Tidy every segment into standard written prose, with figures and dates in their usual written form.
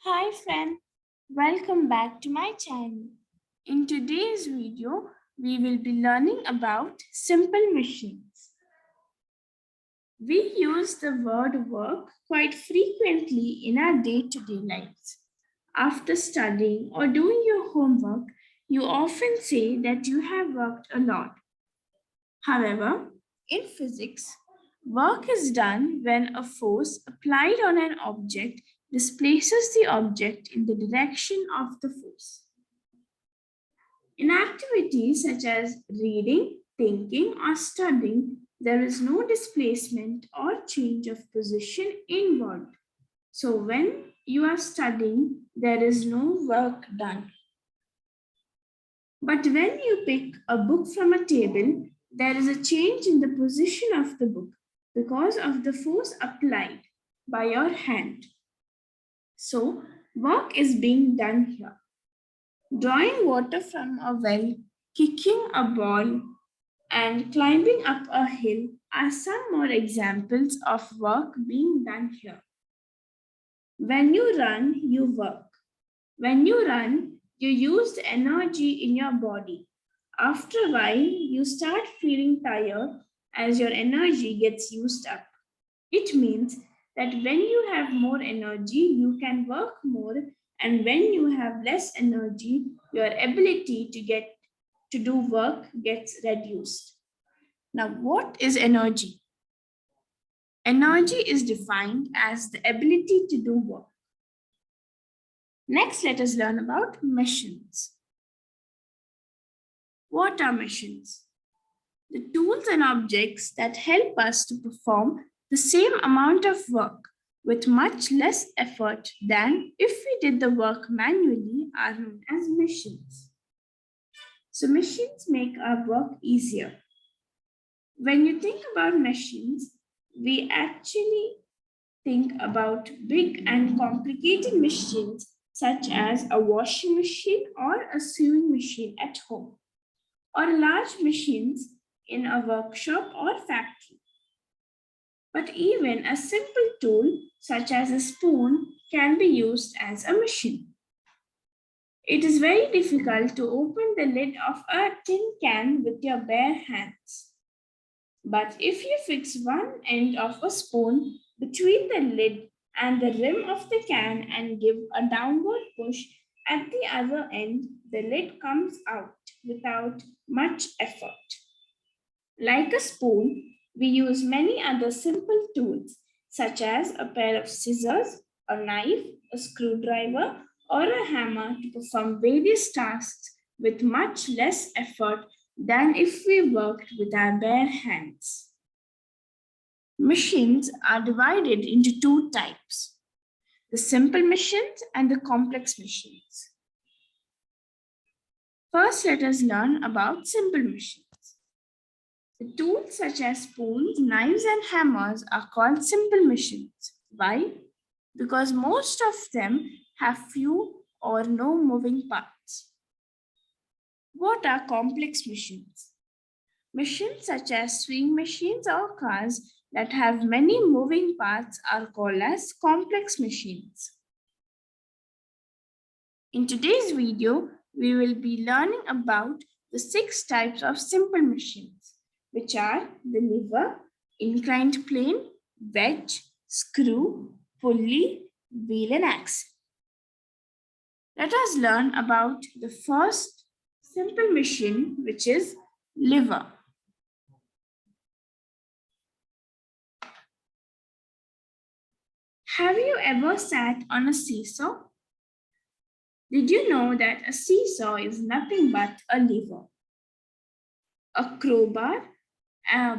Hi friend, welcome back to my channel. In today's video, we will be learning about simple machines. We use the word work quite frequently in our day-to-day lives. After studying or doing your homework, you often say that you have worked a lot. However, in physics, work is done when a force applied on an object displaces the object in the direction of the force. In activities such as reading, thinking, or studying, there is no displacement or change of position involved. So, when you are studying, there is no work done. But when you pick a book from a table, there is a change in the position of the book because of the force applied by your hand. So, work is being done here. Drawing water from a well, kicking a ball, and climbing up a hill are some more examples of work being done here. When you run, you work. When you run, you use the energy in your body. After a while, you start feeling tired as your energy gets used up. It means that when you have more energy, you can work more, and when you have less energy, your ability to do work gets reduced. Now, what is energy? Energy is defined as the ability to do work. Next, let us learn about machines. What are machines? The tools and objects that help us to perform the same amount of work with much less effort than if we did the work manually are known as machines. So machines make our work easier. When you think about machines, we actually think about big and complicated machines such as a washing machine or a sewing machine at home, or large machines in a workshop or factory. But even a simple tool such as a spoon can be used as a machine. It is very difficult to open the lid of a tin can with your bare hands. But if you fix one end of a spoon between the lid and the rim of the can and give a downward push at the other end, the lid comes out without much effort. Like a spoon, we use many other simple tools such as a pair of scissors, a knife, a screwdriver, or a hammer to perform various tasks with much less effort than if we worked with our bare hands. Machines are divided into two types: the simple machines and the complex machines. First, let us learn about simple machines. The tools such as spoons, knives, and hammers are called simple machines. Why? Because most of them have few or no moving parts. What are complex machines? Machines such as sewing machines or cars that have many moving parts are called as complex machines. In today's video, we will be learning about the 6 types of simple machines, which are the lever, inclined plane, wedge, screw, pulley, wheel, and axle. Let us learn about the first simple machine, which is lever. Have you ever sat on a seesaw? Did you know that a seesaw is nothing but a lever? A crowbar, a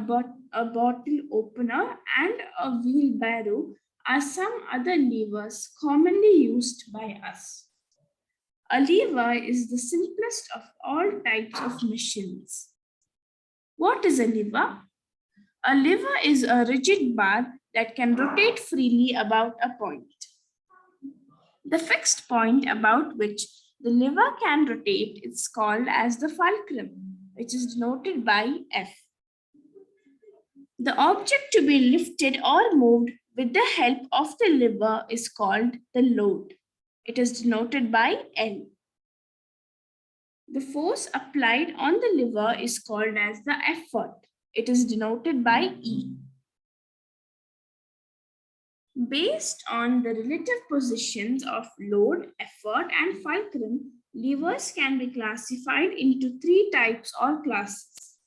bottle opener, and a wheelbarrow are some other levers commonly used by us. A lever is the simplest of all types of machines. What is a lever? A lever is a rigid bar that can rotate freely about a point. The fixed point about which the lever can rotate is called as the fulcrum, which is denoted by F. The object to be lifted or moved with the help of the lever is called the load. It is denoted by L. The force applied on the lever is called as the effort. It is denoted by E. Based on the relative positions of load, effort, and fulcrum, levers can be classified into three types or classes.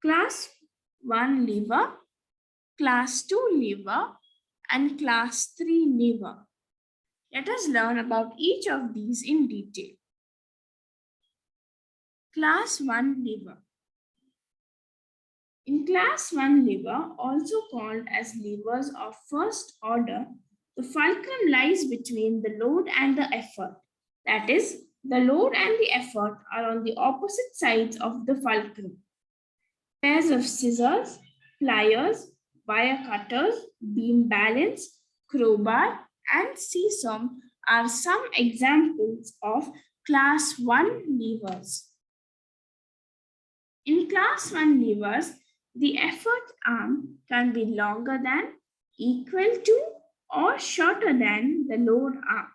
Class 1 lever, Class 2 lever, and Class 3 lever. Let us learn about each of these in detail. Class 1 lever. In Class 1 lever, also called as levers of first order, the fulcrum lies between the load and the effort. That is, the load and the effort are on the opposite sides of the fulcrum. Pairs of scissors, pliers, wire cutters, beam balance, crowbar, and seesaw are some examples of Class 1 levers. In Class 1 levers, the effort arm can be longer than, equal to, or shorter than the load arm.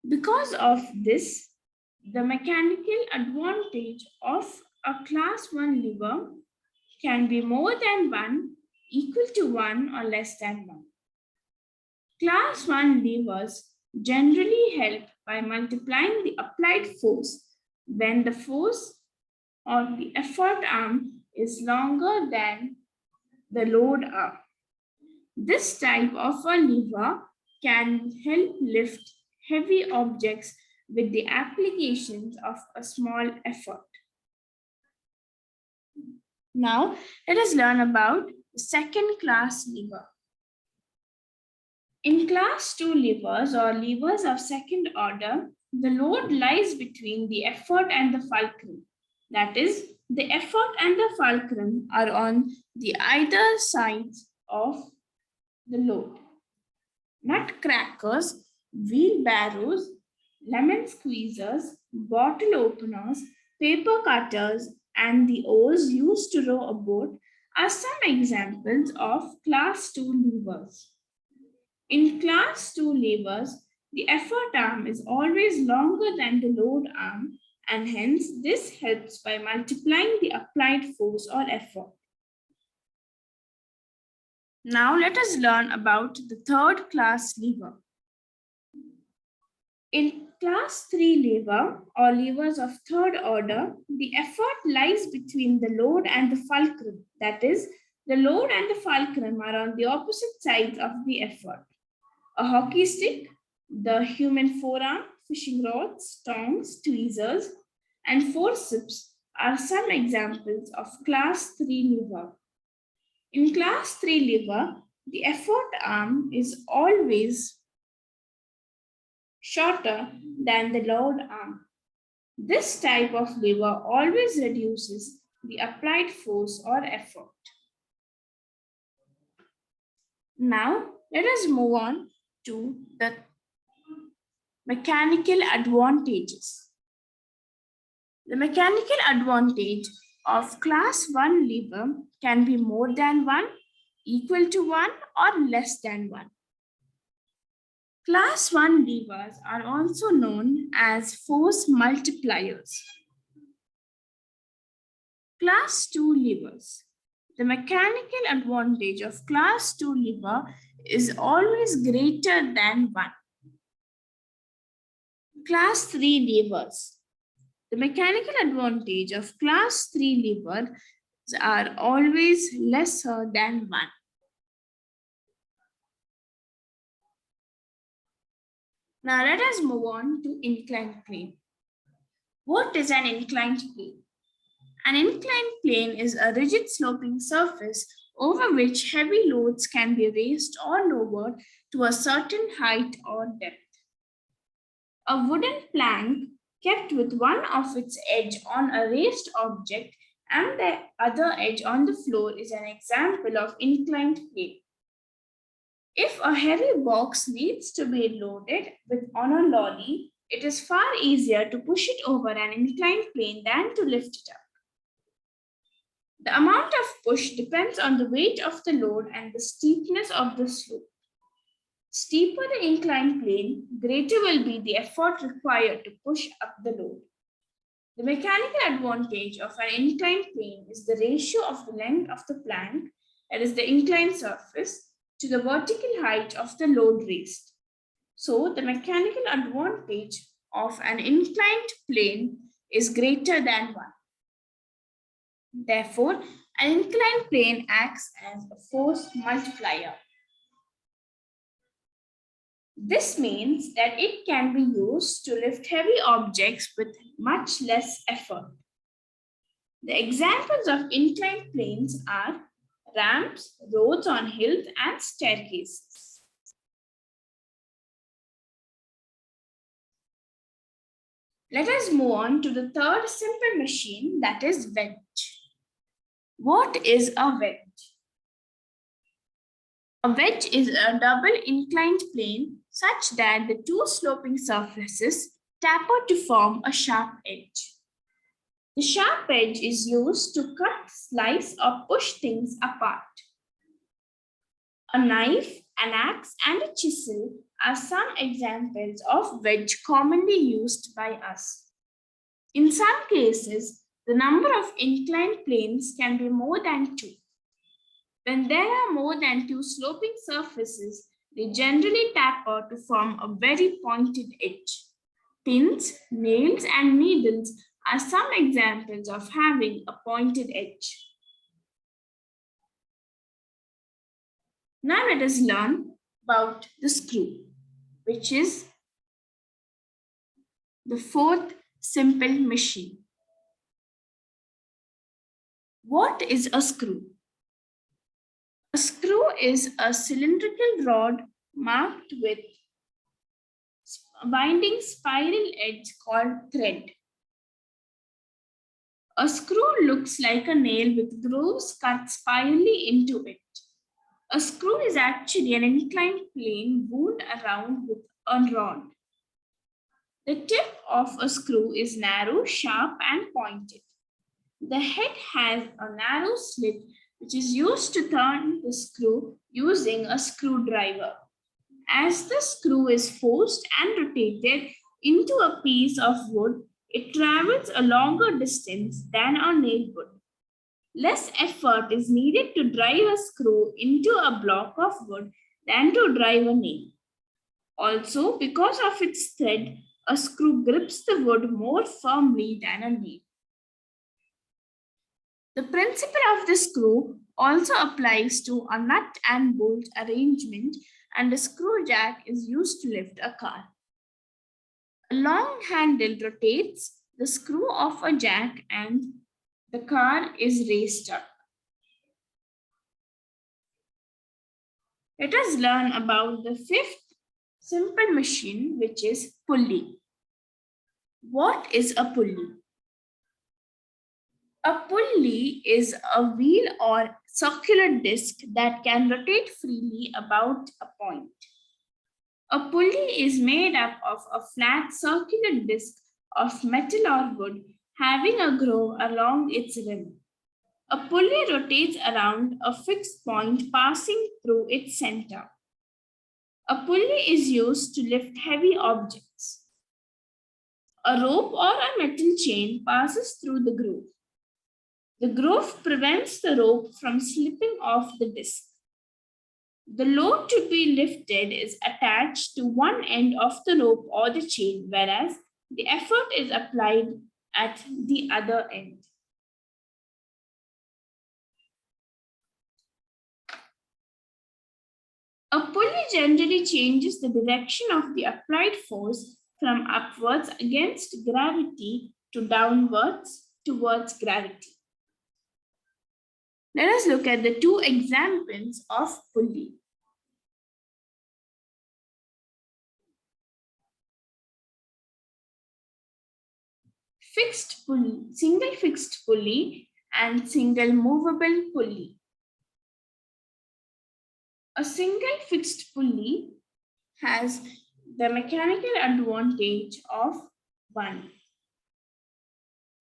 Because of this, the mechanical advantage of a Class 1 lever can be more than 1, equal to 1, or less than 1. Class 1 levers generally help by multiplying the applied force when the force or the effort arm is longer than the load arm. This type of a lever can help lift heavy objects with the applications of a small effort. Now, let us learn about the second class lever. In Class 2 levers or levers of second order, the load lies between the effort and the fulcrum. That is, the effort and the fulcrum are on the either sides of the load. Nutcrackers, wheelbarrows, lemon squeezers, bottle openers, paper cutters, and the oars used to row a boat are some examples of Class 2 levers. In Class 2 levers, the effort arm is always longer than the load arm, and hence this helps by multiplying the applied force or effort. Now let us learn about the third class lever. In Class 3 lever or levers of third order, the effort lies between the load and the fulcrum. That is, the load and the fulcrum are on the opposite sides of the effort. A hockey stick, the human forearm, fishing rods, tongs, tweezers, and forceps are some examples of Class 3 lever. In Class 3 lever, the effort arm is always shorter than the load arm. This type of lever always reduces the applied force or effort. Now, let us move on to the mechanical advantages. The mechanical advantage of Class 1 lever can be more than 1, equal to 1, or less than 1. Class 1 levers are also known as force multipliers. Class 2 levers. The mechanical advantage of Class 2 lever is always greater than 1. Class 3 levers. The mechanical advantage of Class 3 levers are always lesser than 1. Now let us move on to inclined plane. What is an inclined plane? An inclined plane is a rigid sloping surface over which heavy loads can be raised or lowered to a certain height or depth. A wooden plank kept with one of its edge on a raised object and the other edge on the floor is an example of inclined plane. If a heavy box needs to be loaded on a lorry, it is far easier to push it over an inclined plane than to lift it up. The amount of push depends on the weight of the load and the steepness of the slope. steeper the inclined plane, greater will be the effort required to push up the load. The mechanical advantage of an inclined plane is the ratio of the length of the plank, that is the inclined surface, to the vertical height of the load raised. So the mechanical advantage of an inclined plane is greater than 1. Therefore, an inclined plane acts as a force multiplier. This means that it can be used to lift heavy objects with much less effort. The examples of inclined planes are ramps, roads on hills, and staircases. Let us move on to the third simple machine, that is wedge. What is a wedge? A wedge is a double inclined plane such that the two sloping surfaces taper to form a sharp edge. The sharp edge is used to cut, slice, or push things apart. A knife, an axe, and a chisel are some examples of wedge commonly used by us. In some cases, the number of inclined planes can be more than 2. When there are more than 2 sloping surfaces, they generally taper to form a very pointed edge. Pins, nails, and needles are some examples of having a pointed edge. Now let us learn about the screw, which is the fourth simple machine. What is a screw? A screw is a cylindrical rod marked with a binding spiral edge called thread. A screw looks like a nail with grooves cut spirally into it. A screw is actually an inclined plane wound around with a rod. The tip of a screw is narrow, sharp, and pointed. The head has a narrow slit which is used to turn the screw using a screwdriver. As the screw is forced and rotated into a piece of wood, it travels a longer distance than a nail would. Less effort is needed to drive a screw into a block of wood than to drive a nail. Also, because of its thread, a screw grips the wood more firmly than a nail. The principle of the screw also applies to a nut and bolt arrangement, and a screw jack is used to lift a car. A long handle rotates the screw of a jack and the car is raised up. Let us learn about the fifth simple machine, which is pulley. What is a pulley? A pulley is a wheel or circular disc that can rotate freely about a point. A pulley is made up of a flat circular disc of metal or wood having a groove along its rim. A pulley rotates around a fixed point passing through its center. A pulley is used to lift heavy objects. A rope or a metal chain passes through the groove. The groove prevents the rope from slipping off the disc. The load to be lifted is attached to one end of the rope or the chain, whereas the effort is applied at the other end. A pulley generally changes the direction of the applied force from upwards against gravity to downwards towards gravity. Let us look at the two examples of pulley. Fixed pulley, single fixed pulley, and single movable pulley. A single fixed pulley has the mechanical advantage of 1.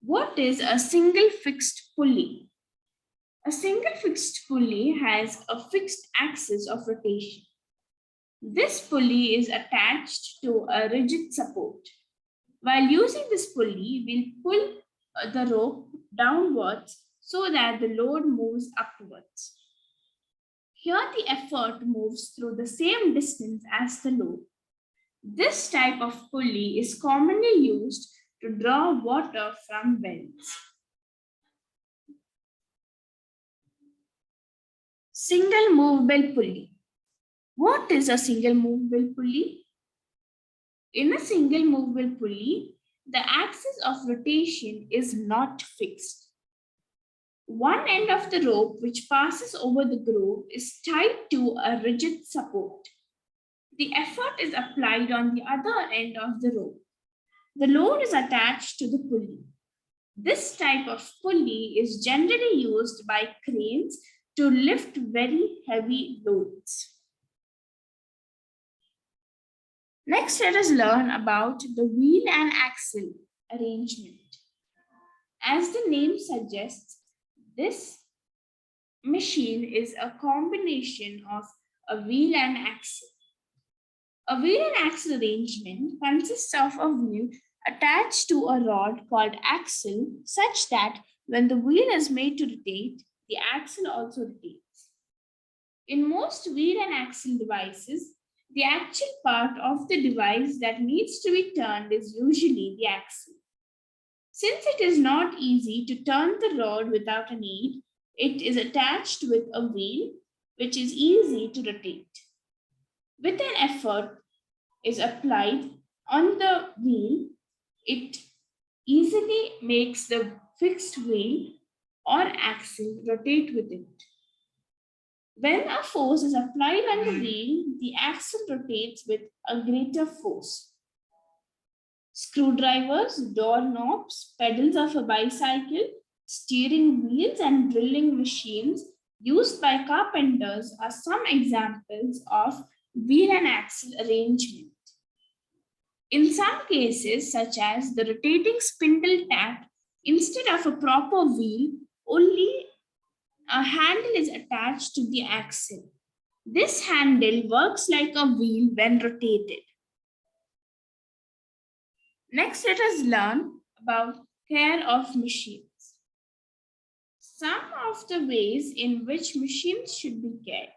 What is a single fixed pulley? A single fixed pulley has a fixed axis of rotation. This pulley is attached to a rigid support. While using this pulley, we'll pull the rope downwards so that the load moves upwards. Here the effort moves through the same distance as the load. This type of pulley is commonly used to draw water from wells. Single movable pulley. What is a single movable pulley? In a single movable pulley, the axis of rotation is not fixed. One end of the rope which passes over the groove is tied to a rigid support. The effort is applied on the other end of the rope. The load is attached to the pulley. This type of pulley is generally used by cranes to lift very heavy loads. Next, let us learn about the wheel and axle arrangement. As the name suggests, this machine is a combination of a wheel and axle. A wheel and axle arrangement consists of a wheel attached to a rod called axle such that when the wheel is made to rotate, the axle also rotates. In most wheel and axle devices, the actual part of the device that needs to be turned is usually the axle. Since it is not easy to turn the rod without an aid, it is attached with a wheel which is easy to rotate. With an effort is applied on the wheel, it easily makes the fixed wheel or axle rotate with it. When a force is applied on the wheel, the axle rotates with a greater force. Screwdrivers, doorknobs, pedals of a bicycle, steering wheels, and drilling machines used by carpenters are some examples of wheel and axle arrangement. In some cases, such as the rotating spindle tap, instead of a proper wheel, only a handle is attached to the axle. This handle works like a wheel when rotated. Next, let us learn about care of machines. Some of the ways in which machines should be cared.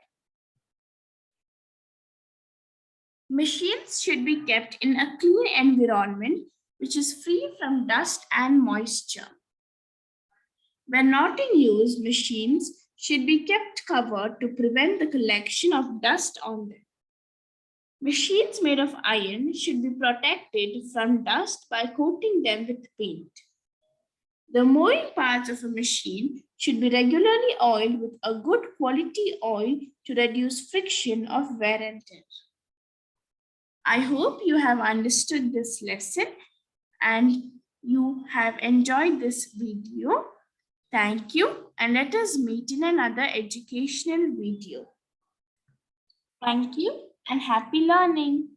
Machines should be kept in a clean environment which is free from dust and moisture. When not in use, machines should be kept covered to prevent the collection of dust on them. Machines made of iron should be protected from dust by coating them with paint. The moving parts of a machine should be regularly oiled with a good quality oil to reduce friction of wear and tear. I hope you have understood this lesson and you have enjoyed this video. Thank you, and let us meet in another educational video. Thank you and happy learning.